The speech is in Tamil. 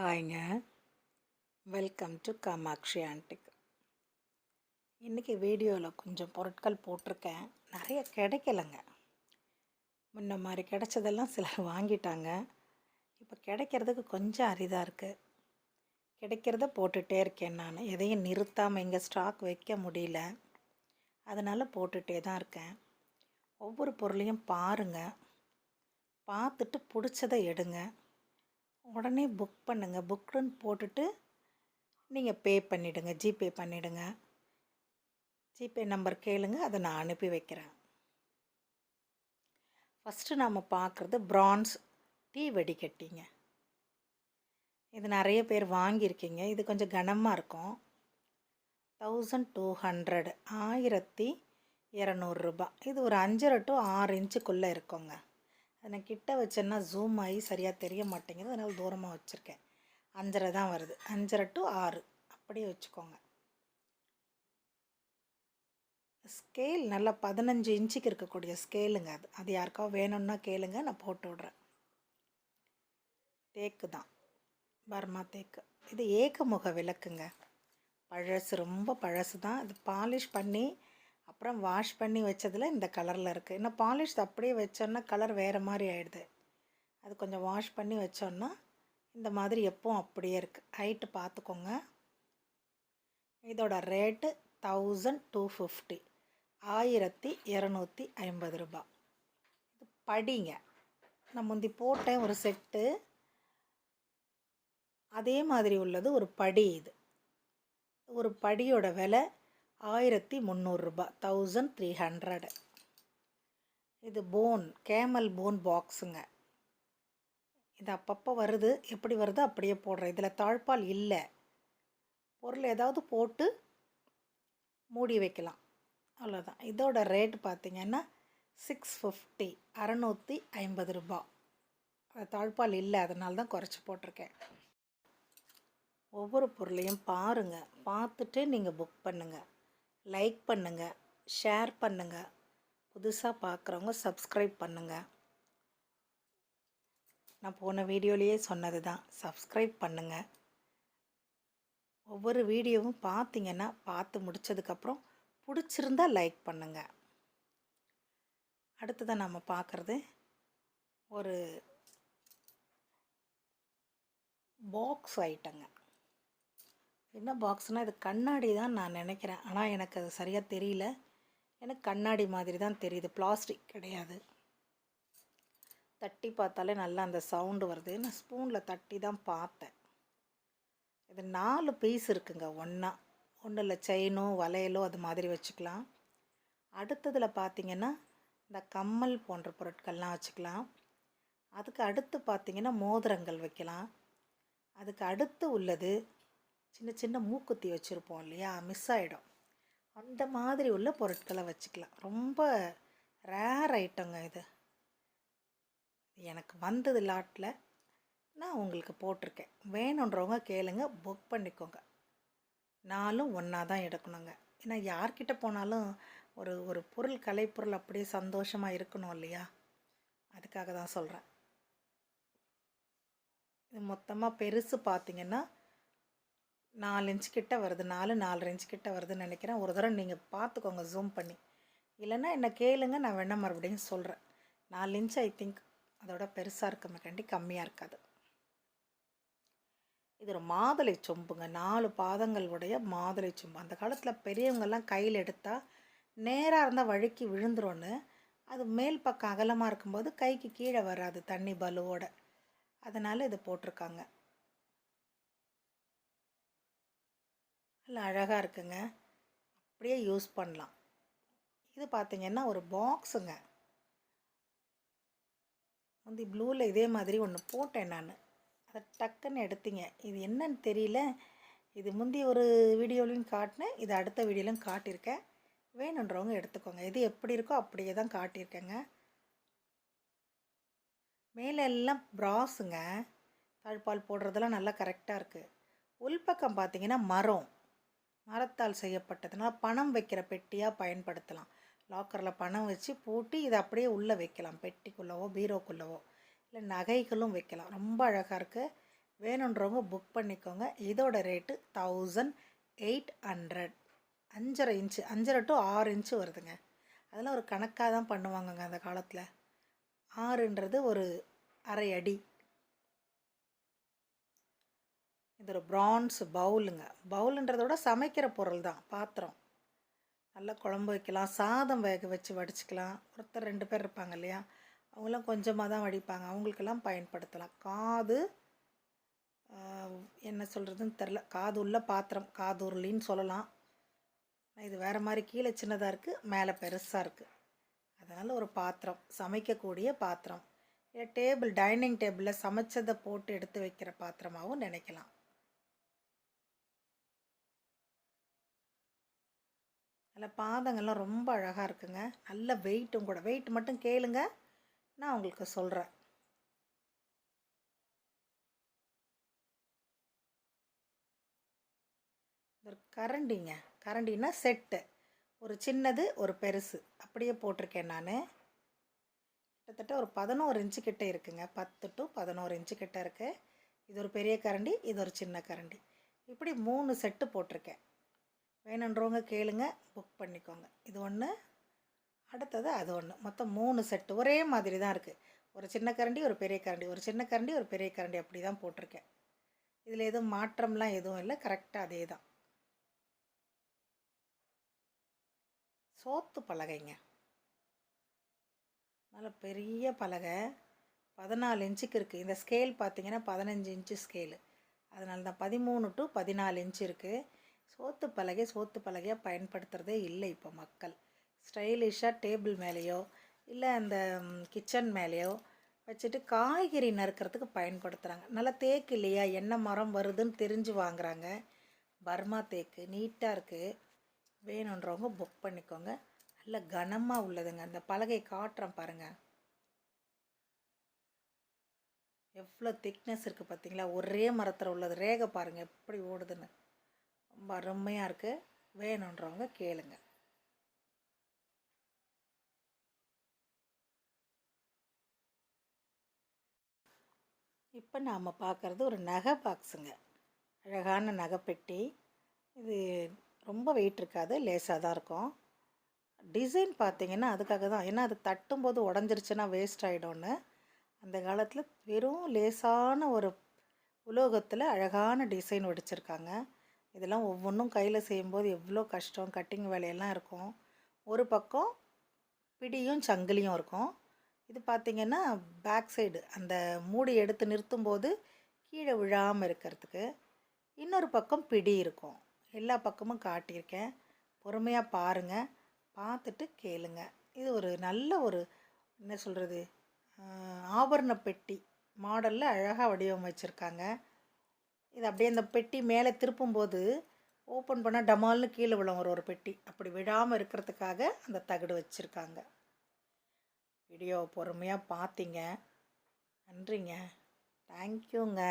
ஹாய்ங்க. Welcome to Kamakshi antique. இன்றைக்கி வீடியோவில் கொஞ்சம் பொருட்கள் போட்டிருக்கேன். நிறைய கிடைக்கலைங்க. முன்ன மாதிரி கிடைச்சதெல்லாம் சிலர் வாங்கிட்டாங்க. இப்போ கிடைக்கிறதுக்கு கொஞ்சம் அரிதாக இருக்குது. கிடைக்கிறத போட்டுகிட்டே இருக்கேன். நான் எதையும் நிறுத்தாமல் இங்கே ஸ்டாக் வைக்க முடியல. அதனால் போட்டுகிட்டே தான் இருக்கேன். ஒவ்வொரு பொருளையும் பாருங்கள். பார்த்துட்டு பிடிச்சதை எடுங்க. உடனே புக் பண்ணுங்கள். புக்குன்னு போட்டுட்டு நீங்கள் பே பண்ணிவிடுங்க. ஜிபே பண்ணிவிடுங்க. ஜிபே நம்பர் கேளுங்க, அதை நான் அனுப்பி வைக்கிறேன். ஃபஸ்ட்டு நாம் பார்க்குறது பிரான்ஸ் டீ வடிகட்டிங்க. இது நிறைய பேர் வாங்கியிருக்கீங்க. இது கொஞ்சம் கனமாக இருக்கும். 1200 1200 இது ஒரு 5.5 to 6 இன்ச்சுக்குள்ளே இருக்குங்க. அதை நான் கிட்ட வச்சேன்னா ஜூம் ஆகி சரியாக தெரிய மாட்டேங்குது. அதனால் தூரமாக வச்சுருக்கேன். 5.5 தான் வருது. 5.5 to 6 அப்படியே வச்சுக்கோங்க. ஸ்கேல் நல்லா 15 இன்ச்சுக்கு இருக்கக்கூடிய ஸ்கேலுங்க. அது யாருக்கா வேணும்னா கேளுங்க, நான் போட்டு விட்றேன். தேக்கு தான், பர்மா தேக்கு. இது ஏகமுக விளக்குங்க. பழசு, ரொம்ப பழசு தான். இது பாலிஷ் பண்ணி அப்புறம் வாஷ் பண்ணி வச்சதில் இந்த கலரில் இருக்குது. இன்னும் பாலிஷ் அப்படியே வச்சோன்னா கலர் வேறு மாதிரி ஆகிடுது. அது கொஞ்சம் வாஷ் பண்ணி வச்சோன்னா இந்த மாதிரி எப்பவும் அப்படியே இருக்குது. ஹைட்டு பார்த்துக்கோங்க. இதோட ரேட்டு 1250, 1250 இது படிங்க. நான் முந்தி போட்டேன் ஒரு செட்டு, அதே மாதிரி உள்ளது ஒரு படி. இது ஒரு படியோட விலை 1300, 1300. இது போன், கேமல் போன் பாக்ஸுங்க. இது அப்பப்போ வருது, எப்படி வருதோ அப்படியே போடுறேன். இதில் தாழ்பால் இல்லை. பொருள் ஏதாவது போட்டு மூடி வைக்கலாம், அவ்வளோதான். இதோட ரேட் பார்த்திங்கன்னா 650, 650. அது தாழ்பால் இல்லை, அதனால தான் குறைச்சி போட்டிருக்கேன். ஒவ்வொரு பொருளையும் பாருங்கள். பார்த்துட்டு நீங்கள் புக் பண்ணுங்கள். லைக் பண்ணுங்கள், ஷேர் பண்ணுங்கள். புதுசாக பார்க்குறவங்க சப்ஸ்கிரைப் பண்ணுங்கள். நான் போன வீடியோலேயே சொன்னது தான், சப்ஸ்கிரைப் பண்ணுங்கள். ஒவ்வொரு வீடியோவும் பார்த்தீங்கன்னா பார்த்து முடித்ததுக்கப்புறம் பிடிச்சிருந்தால் லைக் பண்ணுங்கள். அடுத்ததான் நம்ம பார்க்குறது ஒரு பாக்ஸ் ஐட்டங்க. என்ன பாக்ஸ்னால் இது கண்ணாடி தான் நான் நினைக்கிறேன். ஆனால் எனக்கு அது சரியாக தெரியல. எனக்கு கண்ணாடி மாதிரி தான் தெரியுது, பிளாஸ்டிக் கிடையாது. தட்டி பார்த்தாலே நல்லா அந்த சவுண்டு வருது. நான் ஸ்பூனில் தட்டி தான் பார்த்தேன். இது 4 பீஸ் இருக்குங்க. ஒன்றில் செயினோ வளையலோ அது மாதிரி வச்சுக்கலாம். அடுத்ததில் பார்த்திங்கன்னா இந்த கம்மல் போன்ற பொருட்கள்லாம் வச்சுக்கலாம். அதுக்கு அடுத்து பார்த்திங்கன்னா மோதிரங்கள் வைக்கலாம். அதுக்கு அடுத்து உள்ளது சின்ன சின்ன மூக்குத்தி வச்சுருப்போம் இல்லையா, மிஸ் ஆகிடும். அந்த மாதிரி உள்ள பொருட்களை வச்சுக்கலாம். ரொம்ப ரேர் ஐட்டங்க இது. எனக்கு வந்தது லாட்டில் நான் உங்களுக்கு போட்டிருக்கேன். வேணுன்றவங்க கேளுங்க, புக் பண்ணிக்கோங்க. 4ம் ஒன்றா தான் எடுக்கணுங்க. ஏன்னா யார்கிட்ட போனாலும் ஒரு பொருள், கலைப்பொருள் அப்படியே சந்தோஷமாக இருக்கணும் இல்லையா, அதுக்காக தான் சொல்கிறேன். இது மொத்தமாக பெருசு பார்த்திங்கன்னா 4 இன்ச் கிட்ட வருது. 4.5 இன்ச் கிட்ட வருதுன்னு நினைக்கிறேன். ஒரு தடவை நீங்கள் பார்த்துக்கோங்க ஜூம் பண்ணி. இல்லைன்னா என்ன கேளுங்க, நான் வேணால் மறுபடியும் சொல்கிறேன். 4 இன்ச் ஐ திங்க். அதோட பெருசாக இருக்கமாக்காண்டி கம்மியாக இருக்காது. இது ஒரு மாதுளை சொம்புங்க. 4 பாதங்கள் உடைய மாதுளை சொம்பு. அந்த காலத்தில் பெரியவங்கெல்லாம் கையில் எடுத்தால் நேராக இருந்தால் வழுக்கி விழுந்துரும்னு, அது மேல் பக்கம் அகலமாக இருக்கும்போது கைக்கு கீழே வராது தண்ணி பலுவோட, அதனால் இது போட்டிருக்காங்க. நல்லா அழகாக இருக்குங்க. அப்படியே யூஸ் பண்ணலாம். இது பார்த்திங்கன்னா ஒரு பாக்ஸுங்க. முந்தி ப்ளூவில் இதே மாதிரி ஒன்று போட்டேன் நான். அதை டக்குன்னு எடுத்தீங்க. இது என்னன்னு தெரியல. இது முந்தி ஒரு வீடியோலையும் காட்டினேன், இது அடுத்த வீடியோலையும் காட்டியிருக்கேன். வேணுன்றவங்க எடுத்துக்கோங்க. இது எப்படி இருக்கோ அப்படியே தான் காட்டியிருக்கேங்க. மேலே எல்லாம் ப்ராஸுங்க. தாழ்பால் போடுறதெல்லாம் நல்லா கரெக்டாக இருக்குது. உள்பக்கம் பார்த்திங்கன்னா மரத்தால் செய்யப்பட்டதுனால பணம் வைக்கிற பெட்டியாக பயன்படுத்தலாம். லாக்கரில் பணம் வச்சு பூட்டி இதை அப்படியே உள்ளே வைக்கலாம். பெட்டிக்குள்ளவோ பீரோக்குள்ளவோ, இல்லை நகைகளும் வைக்கலாம். ரொம்ப அழகாக இருக்குது. வேணுன்றவங்க புக் பண்ணிக்கோங்க. இதோட ரேட்டு 1800. 5.5 இன்ச்சு, 5.5 to 6 இன்ச்சு வருதுங்க. அதெல்லாம் ஒரு கணக்காக தான் பண்ணுவாங்கங்க அந்த காலத்தில். 6ன்றது ஒரு அரை அடி. இது ஒரு பிரான்ஸ் பவுலுங்க. பவுலுன்றத விட சமைக்கிற பொருள் தான், பாத்திரம். நல்லா குழம்பு வைக்கலாம், சாதம் வேக வச்சு வடிச்சுக்கலாம். ஒருத்தர் 2 பேர் இருப்பாங்க இல்லையா, அவங்களாம் கொஞ்சமாக தான் வடிப்பாங்க, அவங்களுக்கெல்லாம் பயன்படுத்தலாம். காது என்ன சொல்கிறதுன்னு தெரில, காது உள்ள பாத்திரம், காதுருளின்னு சொல்லலாம். இது வேறு மாதிரி, கீழே சின்னதாக இருக்குது, மேலே பெருசாக இருக்குது. அதனால் ஒரு பாத்திரம், சமைக்கக்கூடிய பாத்திரம். இல்லை டேபிள், டைனிங் டேபிளில் சமைச்சதை போட்டு எடுத்து வைக்கிற பாத்திரமாகவும் நினைக்கலாம். அதில் பாதங்கள்லாம் ரொம்ப அழகாக இருக்குங்க. நல்ல வெயிட்டும் கூட. வெயிட் மட்டும் கேளுங்க, நான் உங்களுக்கு சொல்கிறேன். ஒரு கரண்டிங்க. கரண்டின்னா செட்டு, ஒரு சின்னது ஒரு பெருசு அப்படியே போட்டிருக்கேன் நான். கிட்டத்தட்ட ஒரு 11 இன்ச்சு கிட்ட இருக்குங்க. 10 to 11 இன்ச்சு கிட்ட இருக்குது. இது ஒரு பெரிய கரண்டி, இது ஒரு சின்ன கரண்டி. இப்படி 3 செட்டு போட்டிருக்கேன். வேணுன்றவங்க கேளுங்க, புக் பண்ணிக்கோங்க. இது ஒன்று, அடுத்தது அது ஒன்று. மொத்தம் 3 செட்டு ஒரே மாதிரி தான் இருக்குது. ஒரு சின்ன கரண்டி, ஒரு பெரிய கரண்டி, ஒரு சின்ன கரண்டி, ஒரு பெரிய கரண்டி, அப்படி தான் போட்டிருக்கேன். இதில் எதுவும் மாற்றம்லாம் எதுவும் இல்லை, கரெக்டாக அதே தான். சோத்து பலகைங்க. நல்ல பெரிய பலகை, 14 இன்ச்சுக்கு இருக்குது. இந்த ஸ்கேல் பார்த்திங்கன்னா 15 இன்ச்சு ஸ்கேலு, அதனால தான் 13 to 14 இன்ச்சு இருக்குது. சோத்து பலகையாக பயன்படுத்துகிறதே இல்லை இப்போ மக்கள். ஸ்டைலிஷாக டேபிள் மேலேயோ இல்லை அந்த கிச்சன் மேலேயோ வச்சுட்டு காய்கறி நறுக்கிறதுக்கு பயன்படுத்துகிறாங்க. நல்லா தேக்கு இல்லையா, என்ன மரம் வருதுன்னு தெரிஞ்சு வாங்குகிறாங்க. பர்மா தேக்கு நீட்டாக இருக்குது. வேணுன்றவங்க புக் பண்ணிக்கோங்க. நல்ல கனமாக உள்ளதுங்க. அந்த பலகை காட்டுறேன் பாருங்கள், எவ்வளோ திக்னஸ் இருக்குது பார்த்தீங்களா. ஒரே மரத்தில் உள்ளது, ரேகை பாருங்கள் எப்படி ஓடுதுன்னு, ரொம்ப அருமையாக இருக்குது. வேணுன்றவங்க கேளுங்க. இப்போ நாம் பார்க்குறது ஒரு நகை பாக்ஸுங்க. அழகான நகைப்பெட்டி. இது ரொம்ப வெயிட் இருக்காது, லேசாக தான் இருக்கும். டிசைன் பார்த்திங்கன்னா அதுக்காக தான், ஏன்னா அது தட்டும்போது உடஞ்சிருச்சுன்னா வேஸ்ட் ஆகிடும்னு அந்த காலத்தில் வெறும் லேசான ஒரு உலோகத்தில் அழகான டிசைன் வடிச்சிருக்காங்க. இதெல்லாம் ஒவ்வொன்றும் கையில் செய்யும்போது எவ்வளோ கஷ்டம், கட்டிங் வேலையெல்லாம் இருக்கும். ஒரு பக்கம் பிடியும் சங்கிலியும் இருக்கும். இது பார்த்திங்கன்னா பேக் சைடு அந்த மூடி எடுத்து நிறுத்தும்போது கீழே விழாமல் இருக்கிறதுக்கு இன்னொரு பக்கம் பிடி இருக்கும். எல்லா பக்கமும் காட்டியிருக்கேன், பொறுமையாக பாருங்கள், பார்த்துட்டு கேளுங்க. இது ஒரு நல்ல ஒரு என்ன சொல்கிறது, ஆபரண பெட்டி மாடலில் அழகாக வடிவமைச்சிருக்காங்க. இது அப்படியே அந்த பெட்டி மேலே திருப்பும்போது ஓப்பன் பண்ணால் டமால்னு கீழே விழும் ஒரு பெட்டி, அப்படி விழாமல் இருக்கிறதுக்காக அந்த தகடு வச்சுருக்காங்க. வீடியோ பொறுமையாக பார்த்தீங்க, நன்றிங்க, தேங்க்யூங்க.